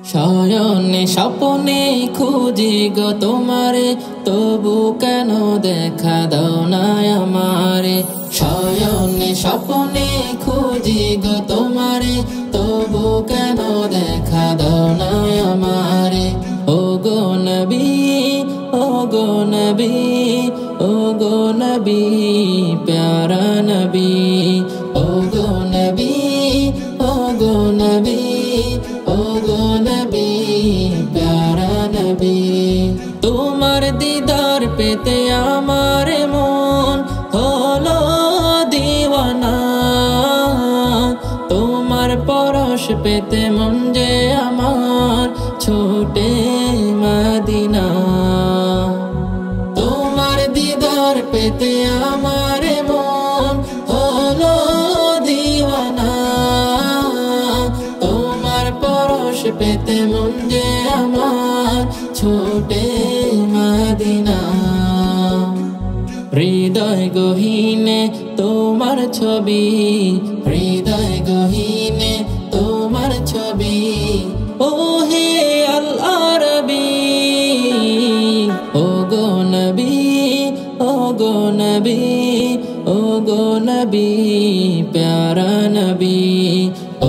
শয়নে স্বপ্নে খুঁজি গো তোমারে, তবু কেন দেখা দাও না আমারে। শয়নে স্বপ্নে খুঁজি গো তোমারে, তবু কেন দেখা দাও না আমারে। ও গো নবী, ও গো নবী, ও গো নবী, প্যারা নবী। ও গো নবী, ও গো নবী, ও গো নবী, প্যারা নবী। তোমার দিদার পেতে আমার মন হলো দিওয়ানা, তোমার পরশ পেতে মন যে আমার ছুটে মদিনা। তোমার দিদার পেতে আমার মন হলো দিওয়ানা, তোমার পরশ পেতে মন যে আমার ছুটে মদিনা। হৃদয় গহীনে তোমার ছবি, হৃদয় গহীনে তোমার ছবি, ও হে আল আরবি। ও গো নবী, ও গো নবী, ও গো নবী, প্যারা নবী।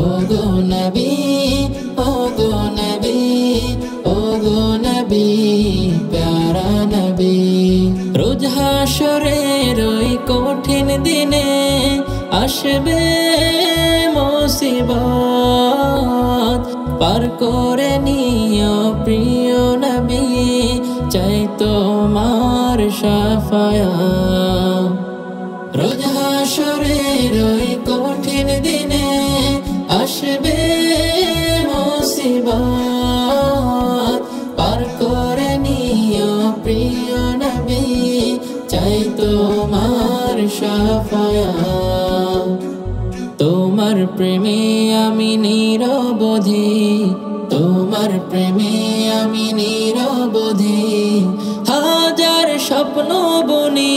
ও গো নবী, ও গো নবী, ও গো নবী, প্যারা নবী। রোজ হাসরের ওই কঠিন দিনে আসবে মুসিবত, পার করে নিও প্রিয় নবী, চাই তোমার শাফায়াত। রোজ হাসরের ওই কঠিন দিনে আসবে মুসিবত, পার করে নিও প্রিয় নবী, চাই তোমার শাফায়াত। তোমার প্রেমে আমি নিরবধি, তোমার প্রেমে আমি নিরবধি, হাজার স্বপ্ন বুনি,